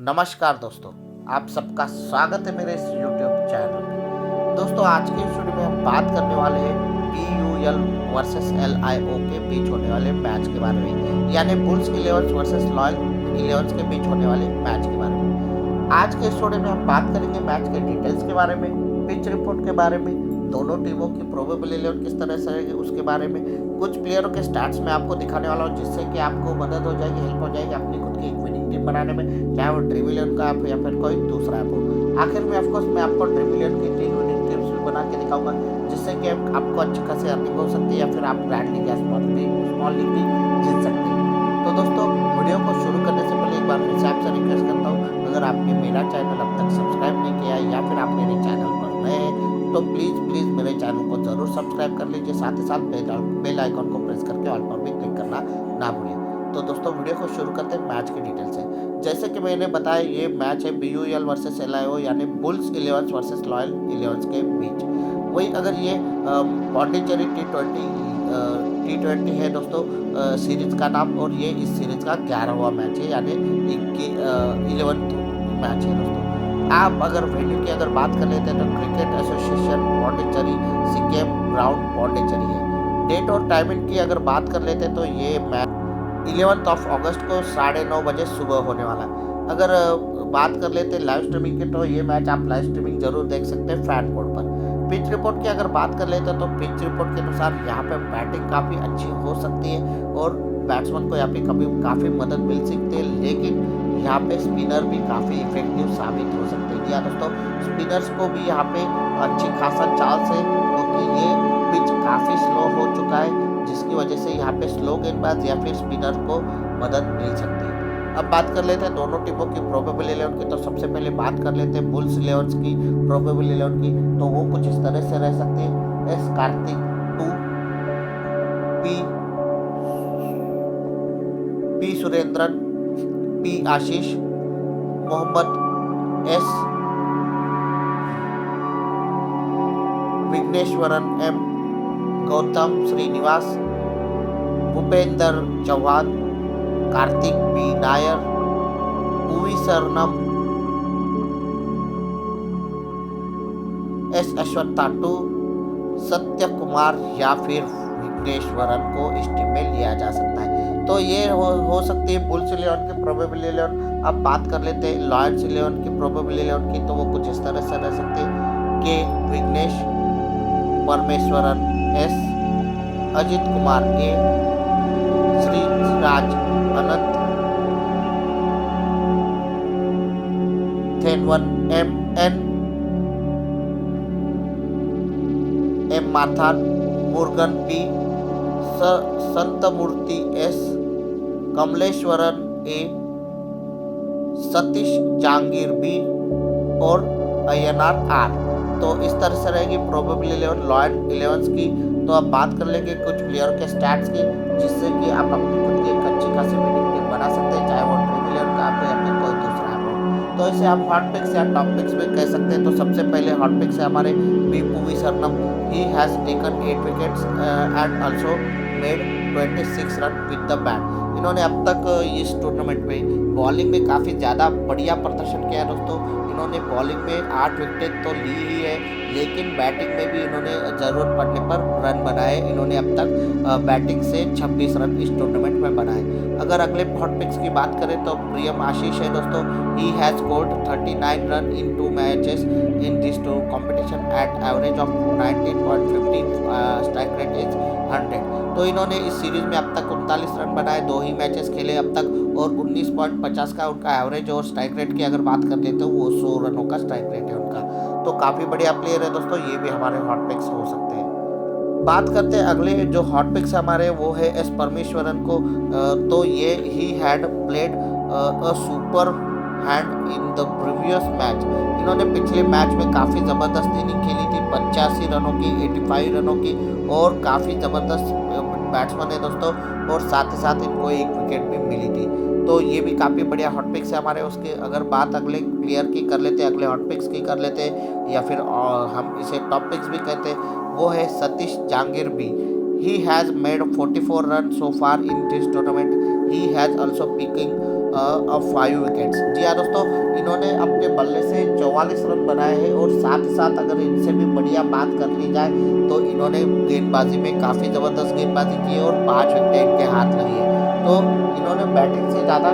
नमस्कार दोस्तों, आप सबका स्वागत है मेरे इस YouTube चैनल में। दोस्तों आज के इस वीडियो में हम बात करने वाले हैं BUL वर्सेस LIO के बीच होने वाले मैच के बारे में, यानी बुल्स 11 वर्सेस लॉयल 11 के बीच होने वाले मैच के बारे में। आज के इस वीडियो में हम बात करेंगे मैच के डिटेल्स के बारे में, पिच रिपोर्ट के बारे में, दोनों टीमों की प्रोबेबल 11 किस तरह से रहेगी उसके बारे में, कुछ प्लेयरों के स्टैट्स मैं आपको दिखाने वाला हूँ जिससे कि आपको मदद हो जाएगी, हेल्प हो जाएगी अपनी खुद की एक विनिंग टीम बनाने में, चाहे वो ड्रीम 11 का ऐप या फिर कोई दूसरा ऐप हो। आखिर में ऑफकोर्स मैं आपको ड्रीम 11 की 3 विनिंग टीम्स भी बना के दिखाऊंगा जिससे कि आपको अच्छी खासी अर्निंग हो सकती है या फिर आप ग्रैंड लीग या स्मॉल लीग भी जीत सकते हैं। तो दोस्तों वीडियो को शुरू करने से पहले एक बार फिर से आपसे रिक्वेस्ट करता हूँ, अगर आपने मेरा चैनल अब तक सब्सक्राइब नहीं किया है या फिर आप मेरे चैनल पर नए हैं तो प्लीज़ मेरे चैनल को ज़रूर सब्सक्राइब कर लीजिए, साथ ही साथ बेल आइकन को प्रेस करके ऑल पर भी क्लिक करना ना भूलिए। तो दोस्तों वीडियो को शुरू करते हैं मैच की डिटेल से। जैसे कि मैंने बताया ये मैच है BUL वर्सेस LIO यानी बुल्स 11 वर्सेस लॉयल 11 के बीच। वही अगर ये पौंडीचेरी T20 है दोस्तों सीरीज का नाम, और ये इस सीरीज का 11वां मैच है यानी 11th मैच है दोस्तों। आप अगर वेन्यू की बात कर लेते हैं तो cricket association Pondicherry Sikkim ground Pondicherry है। डेट और टाइमिंग की अगर बात कर लेते हैं तो ये मैच 11 अगस्त को 9:30 बजे सुबह होने वाला है। अगर बात कर लेते हैं लाइव स्ट्रीमिंग की तो ये मैच आप लाइव स्ट्रीमिंग जरूर देख सकते हैं फैन कोड पर। पिच रिपोर्ट की अगर बात कर लेते हैं तो पिच रिपोर्ट के अनुसार यहाँ पे बैटिंग काफ़ी अच्छी हो सकती है और बैट्समैन को यहाँ पे कभी काफ़ी मदद मिल सकती है, लेकिन यहाँ पे स्पिनर भी काफ़ी इफेक्टिव साबित हो सकते हैं। या दोस्तों स्पिनर्स को भी यहाँ पे अच्छी खासा चांस है क्योंकि ये पिच काफ़ी स्लो हो चुका है जिसकी वजह से यहाँ पे स्लो गेंदबाज या फिर स्पिनर को मदद मिल सकती है। अब बात कर लेते हैं दोनों टीमों की प्रोबेबल 11 की। तो सबसे पहले बात कर लेते हैं बुल्स 11 की प्रोबेबल 11 की, तो वो कुछ इस तरह से रह सकती है। S Karthik 2, P Surendran, P Ashish, Mohammed S, Vigneshwaran M, Gautam Srinivas, Bhupendra Chauhan, Karthik B Nair, Puvi Saranam, S Ashwatha 2, Satya Kumar या फिर विघ्नेश्वरन को इस टीम में लिया जा सकता है। तो ये हो सकती है बुल्स 11 की प्रोबेबल 11। अब बात कर लेते हैं लॉयंस 11 की प्रोबेबल 11 की, तो वो कुछ इस तरह से रह सकते हैं K Vignesh, Parameswaran S, Ajith Kumar A, Shri Raj Anant, Thennavan M N, M Mathar, Murugan P, Santhamurthy S, Kamaleshwaran A, Satish Jahangir B और अयनार आर। तो इस तरह से रहेगी प्रोबेबल 11 लॉयल 11 की। तो अब बात कर लेंगे कुछ प्लेयर के स्टैट्स की जिससे कि आप अपनी खुद की एक अच्छी खासी विनिंग टीम बना सकते हैं, चाहे वो ड्रीम 11 का आप या फिर कोई दूसरा आप हो। तो इसे आप हॉट पिक्स या टॉप पिक्स भी कह सकते हैं। तो सबसे पहले हॉट पिक्स है हमारे Puvi Saranam. He has taken 8 wickets and also made 26 run with the bat. इन्होंने अब तक इस टूर्नामेंट में बॉलिंग में काफ़ी ज़्यादा बढ़िया प्रदर्शन किया है दोस्तों। इन्होंने बॉलिंग में 8 विकेट तो ली ही है, लेकिन बैटिंग में भी इन्होंने ज़रूरत पड़ने पर रन बनाए। इन्होंने अब तक बैटिंग से 26 रन इस टूर्नामेंट में बनाए। अगर अगले हॉट पिक्स की बात करें तो प्रियम आशीष है दोस्तों। He has scored 39 run in 2 matches in this competition at average of 19.50 strike rate is 100। तो इन्होंने इस सीरीज में अब तक 39 रन बनाए, 2 ही मैचेस खेले अब तक, और 19.50 का उनका एवरेज, और स्ट्राइक रेट की अगर बात कर लेते तो वो 100 रनों का स्ट्राइक रेट है उनका। तो काफ़ी बढ़िया प्लेयर है दोस्तों, ये भी हमारे हॉट पिक्स हो सकते हैं। बात करते हैं अगले जो हॉट पिक्स हमारे वो है एस परमेश्वरन को। तो ये he had played a super hand in the previous match. इन्होंने पिछले मैच में काफ़ी ज़बरदस्त इनिंग खेली थी, 85 रनों की, 85 रनों की, और काफ़ी ज़बरदस्त बैट्समैन है दोस्तों, और साथ ही साथ इनको 1 विकेट भी मिली थी। तो ये भी काफ़ी बढ़िया हॉट पिक्स है हमारे। उसके अगर बात अगले प्लेयर की कर लेते हैं, अगले हॉट पिक्स की कर लेते हैं, या फिर हम इसे टॉप पिक्स भी कहते हैं, वो है Satish Jahangir B. He has made 44 runs so far in this tournament. He has also picking of 5 wickets. जी हाँ दोस्तों, इन्होंने अपने बल्ले से 44 रन बनाए हैं और साथ ही साथ अगर इनसे भी बढ़िया बात कर ली जाए तो इन्होंने गेंदबाजी में काफ़ी ज़बरदस्त गेंदबाजी की है और 5 विकेट इनके हाथ लगी है। तो इन्होंने बैटिंग से ज़्यादा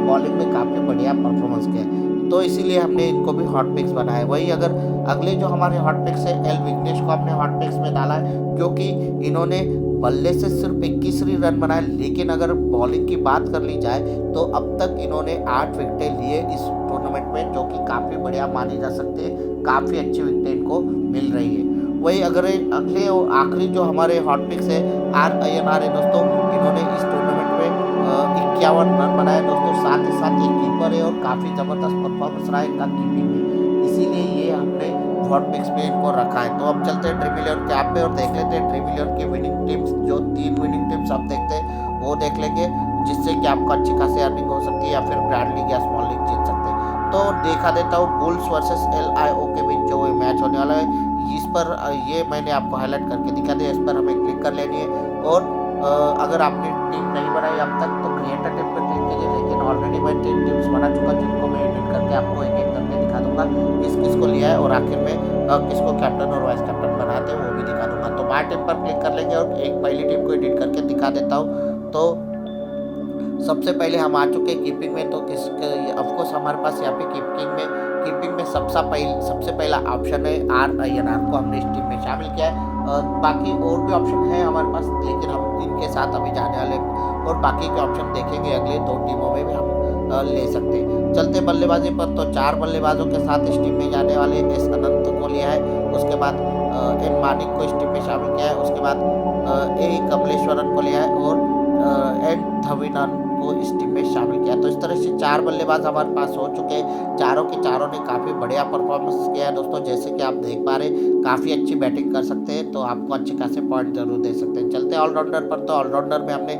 बॉलिंग में काफ़ी बढ़िया परफॉर्मेंस किया है, तो इसीलिए हमने इनको भी हॉट पिक्स बनाया। वही अगर अगले जो हमारे हॉट पिक्स है, एल विघ्नेश को हमने हॉट पिक्स में डाला है, क्योंकि इन्होंने बल्ले से सिर्फ 21 ही रन बनाए, लेकिन अगर बॉलिंग की बात कर ली जाए तो अब तक इन्होंने 8 विकेटें लिए इस टूर्नामेंट में, जो कि काफ़ी बढ़िया मानी जा सकती है, काफ़ी अच्छी विकेटें इनको मिल रही है। वही अगर अगले और आखिरी जो हमारे हॉट पिक्स है, आर अय्यनार है दोस्तों, इन्होंने इस टूर्नामेंट में 51 रन बनाए दोस्तों, साथ ही साथ ये कीपर है और काफ़ी ज़बरदस्त परफॉर्मेंस रहा है इनका कीपिंग में, इसीलिए ये हमने हॉट पिक्स में इनको रखा है। तो अब चलते हैं ड्रीम 11 के ऐप पे और देख लेते हैं ड्रीम 11 की विनिंग टीम्स, जो 3 विनिंग टीम्स आप देखते हैं वो देख लेंगे, जिससे कि आपको अच्छी खासी अर्निंग हो सकती है या फिर ग्रैंड लीग या स्मॉल लीग जीत सकते हैं। तो देखा देता हूँ बुल्स वर्सेस LIO के बीच जो मैच होने वाला है, इस पर ये मैंने आपको हाईलाइट करके दिखा दिया, इस पर हमें क्लिक कर लेनी है। और अगर आपने टीम नहीं बनाई अब तक तो क्रिएट टीम पर क्लिक कीजिए, लेकिन ऑलरेडी मैं 3 टीम्स बना चुका, जिनको मैं एडिट करके आपको एक एक करके दिखा दूंगा किस किस को लिया है और आखिर में किसको कैप्टन और वाइस कैप्टन बनाते हैं वो भी दिखा दूंगा। तो बाय टीम पर क्लिक कर लेंगे और एक पहली टीम को एडिट करके दिखा देता हूँ। तो सबसे पहले हम आ चुके हैं कीपिंग में, तो ऑफकोर्स हमारे पास यहाँ पे कीपिंग में सबसे पहला ऑप्शन है आर अय्यनार को हमने इस टीम में शामिल किया है। बाकी और भी ऑप्शन है हमारे पास, लेकिन हम इनके साथ अभी जाने वाले और बाकी के ऑप्शन देखेंगे अगले 2 टीमों में भी हम ले सकते हैं। चलते बल्लेबाजी पर, तो 4 बल्लेबाजों के साथ इस टीम में जाने वाले एस अनंत को लिया है, उसके बाद एन मानिक को इस टीम में शामिल किया है, उसके बाद ए कमलेश्वरन को लिया है और एन धविनन को इस टीम में शामिल किया। तो इस तरह से 4 बल्लेबाज हमारे पास हो चुके हैं, चारों के चारों ने काफ़ी बढ़िया परफॉर्मेंस किया है दोस्तों, जैसे कि आप देख पा रहे हैं काफ़ी अच्छी बैटिंग कर सकते हैं, तो आपको अच्छे खासे पॉइंट जरूर दे सकते हैं। चलते हैं ऑलराउंडर पर, तो ऑलराउंडर में हमने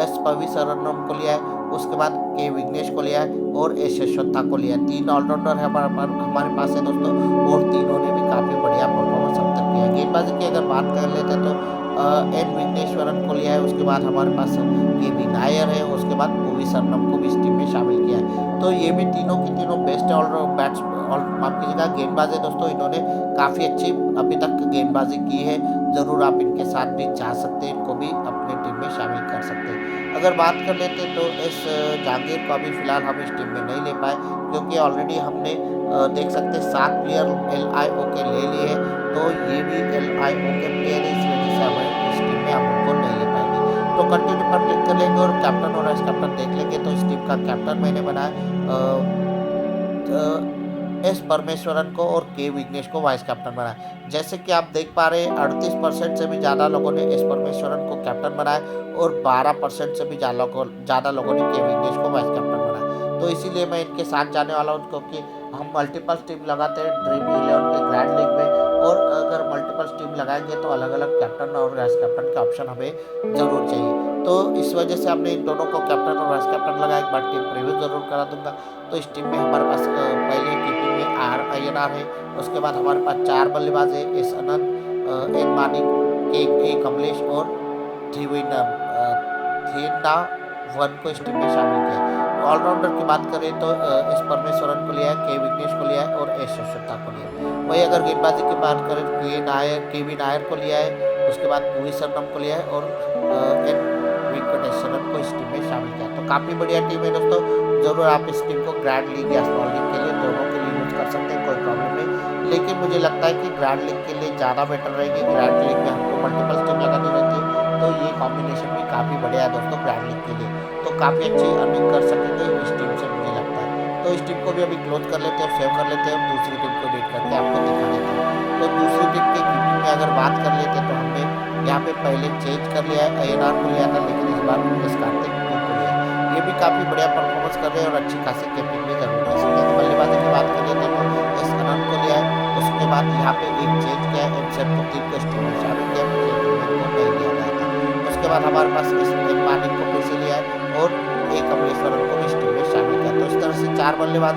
एस पविसरनम को लिया है, उसके बाद के विघ्नेश को लिया है और एस यशवंता को लिया है। 3 ऑलराउंडर हमारे पास है दोस्तों, और तीनों ने भी काफ़ी बढ़िया परफॉर्मेंस अब तक किया है। गेंदबाजी की अगर बात कर लेते हैं तो एन विघ्नेश्वरन को लिया है, उसके बाद हमारे पास के बी नायर है, उसके बाद ओवी सरनम को भी इस टीम में शामिल किया है। तो ये भी तीनों की तीनों बेस्ट माफ कीजिएगा गेंदबाज है दोस्तों, इन्होंने काफ़ी अच्छी अभी तक गेंदबाजी की है, ज़रूर आप इनके साथ भी जा सकते हैं, इनको भी अपने टीम में शामिल कर सकते हैं। अगर बात कर लेते हैं तो इस जहांगीर को अभी फिलहाल हम इस टीम में नहीं ले पाए, क्योंकि ऑलरेडी हमने देख सकते हैं 7 प्लेयर LIO के ले लिए हैं, तो ये भी LIO के प्लेयर है, इस वजह से हमें इस टीम में हम उनको नहीं ले पाएंगे। तो कंटिन्यू पर क्लिक कर लेंगे और कैप्टन और वाइस कैप्टन देख लेंगे। तो इस टीम का कैप्टन मैंने बनाया एस परमेश्वरन को और के विघ्नेश को वाइस कैप्टन बनाया। जैसे कि आप देख पा रहे हैं 38% से भी ज़्यादा लोगों ने एस परमेश्वरन को कैप्टन बनाया और 12% से भी ज़्यादा लोगों ने के विघ्नेश को वाइस कैप्टन बनाया। तो इसीलिए मैं इनके साथ जाने वाला हूँ, क्योंकि हम मल्टीपल टीम लगाते हैं ड्रीम 11 के ग्रैंड लीग में, और अगर मल्टीपल टीम लगाएंगे तो अलग अलग कैप्टन और वाइस कैप्टन के ऑप्शन हमें ज़रूर चाहिए। तो इस वजह से हमने इन दोनों को कैप्टन और वाइस कैप्टन लगाया। एक बार टीम प्रीव्यू ज़रूर करा दूंगा। तो इस टीम में हमारे पास पहले कीपिंग में आर अय्यनार है, उसके बाद हमारे पास 4 बल्लेबाज है, एस अनंत, एन मानिक, के कमलेश और थीना वन को इस टीम में शामिल किया। ऑलराउंडर की बात करें तो एस परमेश्वरन को लिया है, के विघ्नेश को लिया है और एस यशवंता को लिया है। वही अगर गेंदबाजी की बात करें तो के वी नायर को लिया है, उसके बाद ओवी सरनम को लिया है और एन वेंकटेश्वरन को इस टीम में शामिल किया। तो काफ़ी बढ़िया टीम है दोस्तों, जरूर आप इस टीम को ग्रैंड लीग या स्मॉल लीग के लिए दोनों के लिए यूज कर सकते हैं, कोई प्रॉब्लम नहीं। लेकिन मुझे लगता है कि ग्रैंड लीग के लिए ज़्यादा बेटर रहेगी। ग्रैंड लीग में हमको मल्टीपल टीम लगानी रहती है, तो ये कॉम्बिनेशन भी काफ़ी बढ़िया है दोस्तों ग्रैंड लीग के लिए, तो काफ़ी अच्छी अर्निंग कर सकेंगे इस टीम से मुझे लगता है। तो इस टीम को भी अभी क्लोज कर लेते हैं, सेव कर लेते हैं, दूसरी टीम को एडिट करके आपको दिखा देते हैं। तो दूसरी टीम के कीपिंग में अगर बात कर लेते हैं तो हमने यहाँ पे पहले चेंज कर लिया है, अय्यनार को लिया था, लेकिन इस बार कार्तिक को लिया है। ये भी काफ़ी बढ़िया परफॉर्मेंस कर रहे हैं और अच्छी खासी कीपिंग भी जरूर कर सकते हैं। बल्लेबाजी की बात कर लेते हैं तो एस अनंत को लिया है, उसके बाद यहाँ पे एक चेंज किया है, एम सैफुद्दीन को इस टीम में शामिल किया, नहीं लिया गया था। उसके बाद हमारे पास इस मानिक को फिर से लिया है और ए कमलेश्वरन को भी इस टीम में शामिल किया। तो इस तरह से 4 बल्लेबाज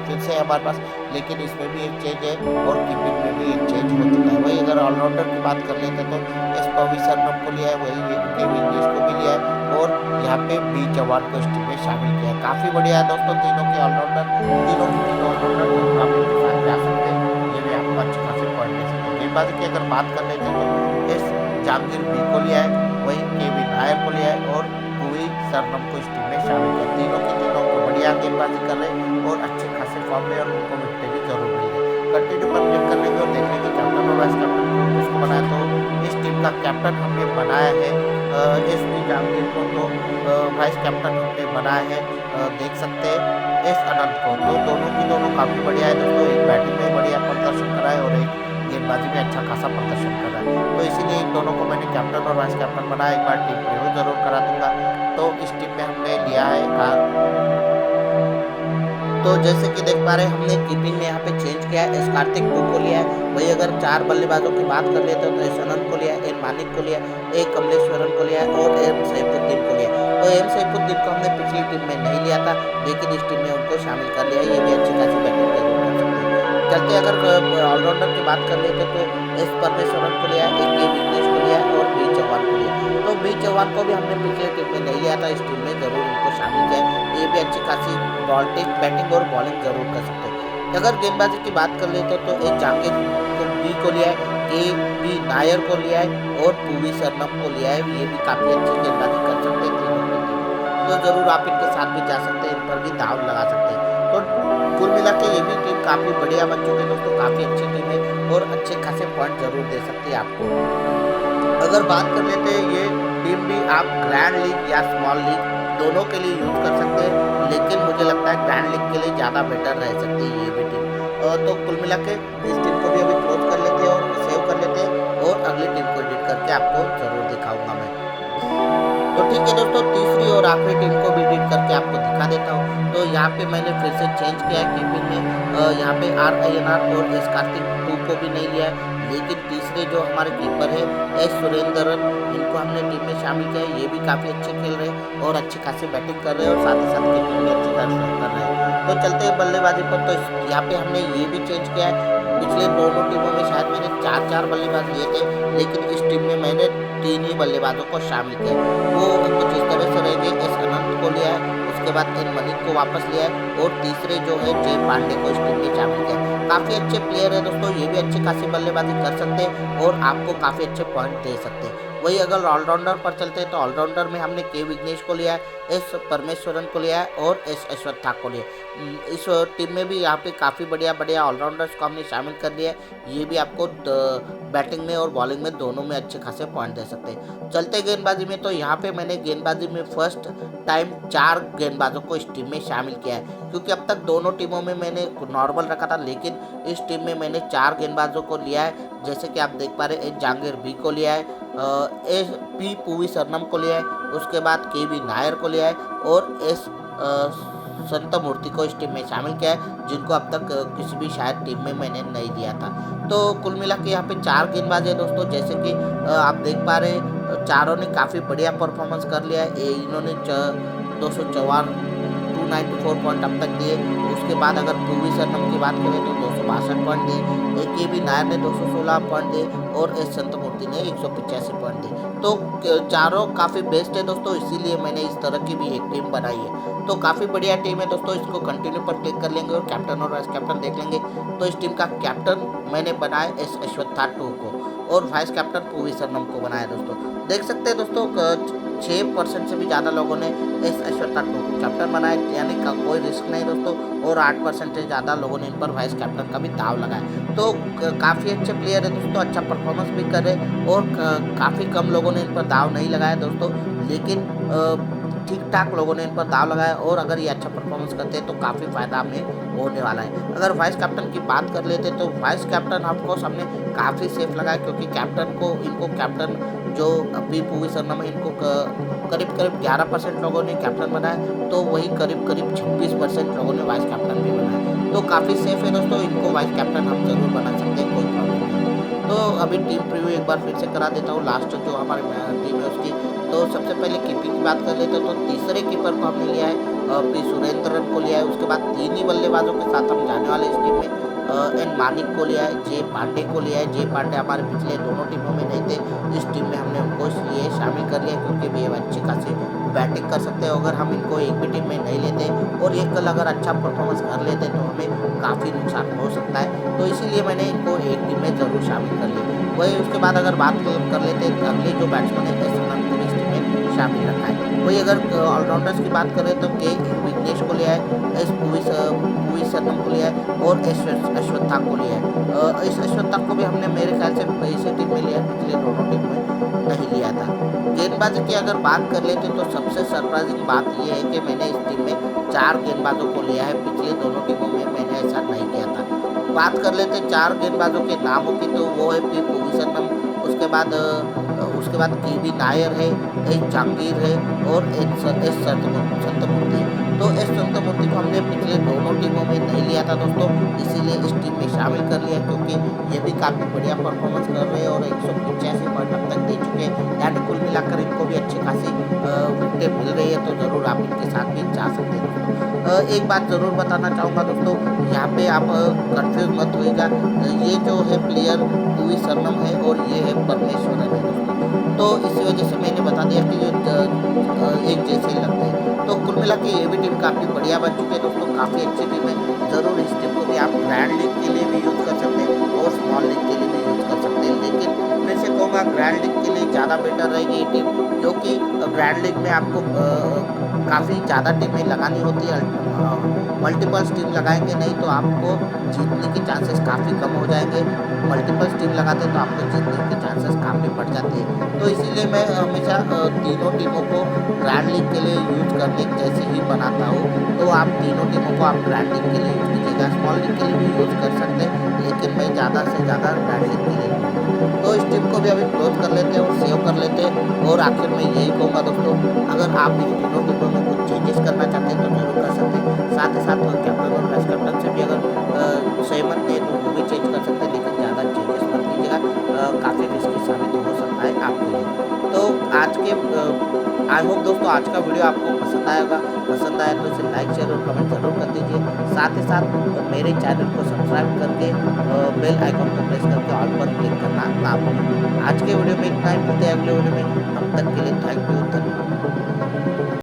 फिर से हमारे पास, लेकिन इसमें भी एक चेंज है और कीपिंग में भी एक चेंज हो चुका है। वही अगर ऑलराउंडर की बात कर लेते तो एस पवी सरनम को लिया है, वही के विघ्नेश को भी लिया है और यहाँ पे बी चौहान को इस टीम में शामिल किया है। काफ़ी बढ़िया है दोस्तों तीनों के ऑलराउंडर, तीनों के तीनों ऑलराउंडर टूर्नामेंट के साथ जा सकते हैं, ये भी आपको अच्छे खासे पॉइंट दे सकते हैं। गेंदबाजी की अगर बात कर लेते तो एस जहांगीर बी को लिया है, वही केवी नायर को लिया है और भुवी सरनम को इस टीम में शामिल किया। तीनों के तीनों को बढ़िया गेंदबाजी कर रहे हैं और अच्छे खासे फॉर्म में, और उनको विकेट भी जरूर मिल रही है। कंटिन्यू पर क्लिक कर लेंगे और देख लेंगे कैप्टन और वाइस कैप्टन किसको बनाया। तो इस टीम का कैप्टन हमने बनाया है एस बी जहांगीर को, तो वाइस कैप्टन हमने बनाया है देख सकते हैं एस अनंत को। तो दोनों की दोनों काफ़ी बढ़िया है दोस्तों, एक बैटिंग में बढ़िया प्रदर्शन करा है और एक गेंदबाजी में अच्छा खासा प्रदर्शन कर रहा है। तो इसीलिए इन दोनों को मैंने कैप्टन और वाइस कैप्टन बनाया। एक बार टीम प्रीव्यू जरूर करा दूंगा। तो इस टीम में हमने लिया है तो जैसे कि देख पा रहे हैं हमने कीपिंग में यहाँ पे चेंज किया है, एस कार्तिक 2 को लिया है। वही अगर 4 बल्लेबाजों की बात कर लेते हैं तो एस अनंत को लिया है, एन मानिक को लिया है, ए कमलेश्वरन को लिया है और एम सैफुद्दीन को लिया है। तो एम सैफुद्दीन को हमने पिछली टीम में नहीं लिया था, लेकिन इस टीम में उनको शामिल कर लिया है। ये भी अच्छी खासी बैटिंग जरूर कर सकते हैं। चलते अगर ऑलराउंडर की बात कर लेते तो एस परमेश्वरन को लिया है, के विघ्नेश को लिया है और बी चौहान को लिया है। तो बी चौहान को भी हमने पिछले टीम में नहीं लिया था, इस टीम में जरूर इनको शामिल किया है। ये भी अच्छी खासी बैटिंग और बॉलिंग जरूर कर सकते हैं। अगर गेंदबाजी की बात कर लेते तो एस जहांगीर को बी को लिया है, के बी नायर को लिया है और पूवी सरनम को लिया है। ये भी काफ़ी अच्छी गेंदबाजी कर सकते हैं तीनों के तीनों। तो जरूर आप इनके साथ भी जा सकते हैं, इन पर भी दाव लगा सकते हैं। तो कुल मिला के ये भी टीम काफ़ी बढ़िया बन चुकी है दोस्तों, काफ़ी अच्छी टीम है और अच्छे खासे पॉइंट जरूर दे सकती है आपको। अगर बात कर लेते हैं ये टीम भी आप ग्रैंड लीग या स्मॉल लीग दोनों के लिए यूज कर सकते हैं, लेकिन मुझे लगता है ग्रैंड लीग के लिए ज़्यादा बेटर रह सकती है ये भी टीम। तो कुल मिला के इस टीम को भी अभी क्लोज कर लेते हैं और सेव कर लेते हैं और अगली टीम को एडिट करके आपको जरूर दिखाऊंगा मैं। तो ठीक है दोस्तों, तीसरी और आखिरी टीम को भी एडिट करके आपको दिखा देता हूँ। तो यहाँ पे मैंने फिर से चेंज किया है कीपिंग में, यहाँ पे आर INR और एस कार्तिक 2 को भी नहीं लिया है, लेकिन तीसरे जो हमारे कीपर है एस सुरेंद्रन, इनको हमने टीम में शामिल किया है। ये भी काफ़ी अच्छे खेल रहे हैं और अच्छी खासी बैटिंग कर रहे हैं और साथ ही साथ कीपिंग भी अच्छी कर रहे हैं। तो चलते हैं बल्लेबाजी पर। तो यहाँ पे हमने ये भी चेंज किया है, पिछले दोनों टीमों में शायद मैंने 4 बल्लेबाज लिए थे, लेकिन इस टीम में मैंने 3 ही बल्लेबाजों को शामिल किया। वो कुछ इस तरह से रहेंगे, एस अनंत को लिया है, उसके बाद एन मलिक को वापस लिया है और तीसरे जो है जय पांडे को इस टीम में शामिल किया। काफ़ी अच्छे प्लेयर है दोस्तों, ये भी अच्छी खासी बल्लेबाजी कर सकते हैं और आपको काफ़ी अच्छे पॉइंट दे सकते हैं। वही अगर ऑलराउंडर पर चलते हैं तो ऑलराउंडर में हमने के विघ्नेश को लिया है, एस परमेश्वरन को लिया है और एस अश्वत्था को लिया है। इस टीम में भी यहाँ पे काफ़ी बढ़िया बढ़िया ऑलराउंडर्स को हमने शामिल कर लिया है। ये भी आपको बैटिंग में और बॉलिंग में दोनों में अच्छे खासे पॉइंट दे सकते हैं। चलते गेंदबाजी में, तो यहाँ पे मैंने गेंदबाजी में फर्स्ट टाइम 4 गेंदबाजों को इस टीम में शामिल किया है, क्योंकि अब तक दोनों टीमों में मैंने नॉर्मल रखा था, लेकिन इस टीम में मैंने 4 गेंदबाजों को लिया है। जैसे कि आप देख पा रहे हैं, एस जहांगीर बी को लिया है, एस पी पूवी सरनम को लिया है, उसके बाद के बी नायर को लिया है और एस संतमूर्ति को इस टीम में शामिल किया है, जिनको अब तक किसी भी शायद टीम में मैंने नहीं लिया था। तो कुल मिला के यहाँ पे 4 गेंदबाज है दोस्तों, जैसे कि आप देख पा रहे हैं चारों ने काफ़ी बढ़िया परफॉर्मेंस कर लिया है। इन्होंने 294 पॉइंट अब तक दिए। उसके बाद अगर पूवी सरनम की बात करें तो 262 पॉइंट दिए, के बी नायर ने 216 पॉइंट दिए और एस संतमूर्ति ने 185 पॉइंट दिए। तो चारों काफ़ी बेस्ट है दोस्तों, इसीलिए मैंने इस तरह की भी एक टीम बनाई है। तो काफ़ी बढ़िया टीम है दोस्तों, इसको कंटिन्यू पर क्लिक कर लेंगे और कैप्टन और वाइस कैप्टन देख लेंगे। तो इस टीम का कैप्टन मैंने बनाया एस अश्वत्था 2 को और वाइस कैप्टन पूवी सरनम को बनाया दोस्तों। देख सकते हैं दोस्तों 6% से भी ज़्यादा लोगों ने एस अश्वत्था 2 को कैप्टन बनाया, यानी का कोई रिस्क नहीं दोस्तों, और 8% से ज़्यादा लोगों ने इन पर वाइस कैप्टन का भी दाव लगाया। तो काफ़ी अच्छे प्लेयर है दोस्तों, अच्छा परफॉर्मेंस भी कर रहे और काफ़ी कम लोगों ने इन पर दाव नहीं लगाया दोस्तों, लेकिन ठीक ठाक लोगों ने इन पर दाव लगाया और अगर ये अच्छा परफॉर्मेंस करते हैं तो काफ़ी फायदा हमें होने वाला है। अगर वाइस कैप्टन की बात कर लेते तो वाइस कैप्टन आपको सामने काफ़ी सेफ लगा है, क्योंकि इनको कैप्टन जो अभी पूवी सरनम है, इनको करीब 11% लोगों ने कैप्टन बनाया, तो वही करीब 26% लोगों ने वाइस कैप्टन भी बनाया। तो काफ़ी सेफ है दोस्तों, इनको वाइस कैप्टन हम जरूर बना सकते हैं, कोई प्रॉब्लम नहीं। तो अभी टीम प्रीव्यू एक बार फिर से करा देता हूँ, लास्ट जो हमारी टीम है उसकी। तो सबसे पहले कीपिंग की बात कर लेते हैं, तो तीसरे कीपर को हमने लिया है पी सुरेंद्रन को लिया है। उसके बाद 3 ही बल्लेबाजों के साथ हम जाने वाले इस टीम में। एन मानिक को लिया है, जे पांडे को लिया है। जे पांडे हमारे पिछले दोनों टीमों में नहीं थे, इस टीम में हमने उनको इसलिए शामिल कर लिया क्योंकि वे अच्छी खासी बैटिंग कर सकते हैं। अगर हम इनको एक भी टीम में नहीं लेते और एक कल अगर अच्छा परफॉर्मेंस कर लेते तो हमें काफ़ी नुकसान हो सकता है, तो इसीलिए मैंने इनको एक टीम में ज़रूर शामिल कर लिया। वही उसके बाद अगर बात कर लेते हैं अगले जो बैट्समैन है एस को इस टीम में शामिल रखा है। वही अगर ऑलराउंडर्स की बात करें तो के विघ्नेश को लिया है, एस भुवी शर्मा को लिया है और अश्वत्था को लिया है। इस अश्वत्था को भी हमने मेरे ख्याल से इसी टीम में लिया है, पिछले दोनों टीम में नहीं लिया था। गेंदबाजी की अगर बात कर लेते तो सबसे सरप्राइजिंग बात यह है कि मैंने इस टीम में 4 गेंदबाजों को लिया है, पिछले दोनों टीमों में मैंने ऐसा नहीं किया था। बात कर लेते 4 गेंदबाजों के नामों की, तो वो है पी भुवीशर्मा, उसके बाद के.बी. नायर है, एच जहांगीर है और एस संतमूर्ति है। तो एस संतमूर्ति को हमने पिछले दोनों टीमों में नहीं लिया था दोस्तों, इसीलिए इस टीम में शामिल कर लिया क्योंकि ये भी काफ़ी बढ़िया परफॉर्मेंस कर रहे हैं और 185 पॉइंट अब तक दे चुके हैं, यानी कुल मिलाकर इनको भी अच्छी खासी विकेटें मिल रही है, तो ज़रूर आप इनके साथ भी जा सकते हैं दोस्तों। एक बात ज़रूर बताना चाहूँगा दोस्तों, यहाँ पे आप कंफ्यूज मत होइएगा, ये जो है प्लेयर भुवी शर्मा है और ये है परमेश्वरन है दोस्तों, तो इसी वजह से मैंने बता दिया कि एक जैसे ही लगते हैं। तो कुल मिला के ये भी टीम काफ़ी बढ़िया बन चुकी है दोस्तों, काफ़ी अच्छी टीम है। ज़रूर इस टीम को भी आप ग्रैंड लीग के लिए भी यूज़ कर सकते हैं और स्मॉल लीग के लिए भी यूज़ कर सकते हैं, लेकिन मैं से कहूँगा ग्रैंड लीग के लिए ज़्यादा बेटर रहेगी ये टीम, क्योंकि ग्रैंड लीग में आपको काफ़ी ज़्यादा टीमें लगानी होती है। मल्टीपल्स टीम लगाएंगे नहीं तो आपको जीतने के चांसेस काफ़ी कम हो जाएंगे, मल्टीपल्स टीम लगाते हैं तो आपको जीतने के चांसेस काफ़ी बढ़ जाते हैं। तो इसीलिए मैं हमेशा तीनों टीमों को ग्रैंड लीग के लिए यूज़ करने जैसे ही बनाता हूँ, तो आप तीनों टीमों को आप ग्रैंड लीग के लिए यूज़ कीजिएगा, स्मॉल लीग के लिए भी यूज़ कर सकते हैं, लेकिन मैं ज़्यादा से ज़्यादा ग्रैंड लीग के लिए। तो इस टीम को भी अभी क्लोज कर लेते हैं और सेव कर लेते हैं। और आखिर में यही कहूँगा दोस्तों, अगर आप इन तीनों टीमों में कुछ चेंजेस करना चाहते हैं तो जरूर कर सकते हैं। साथ ही साथ कैप्टन और वाइस कैप्टन से भी अगर सहमत है तो वो भी चेंज कर सकते हैं, लेकिन ज़्यादा चेंजेस मत कीजिएगा, काफ़ी रिस्की साबित हो सकता है आपके लिए। तो आज के आई होप दोस्तों आज का वीडियो आपको पसंद आएगा, पसंद आया तो इसे लाइक शेयर और कमेंट जरूर कर दीजिए। साथ ही साथ मेरे चैनल को सब्सक्राइब करके बेल आइकन को प्रेस करके ऑल पर क्लिक करना ना भूलें। आज के वीडियो में इतना ही, मिलते हैं अगले वीडियो में, तब तक के लिए थैंक यू, धन्यवाद।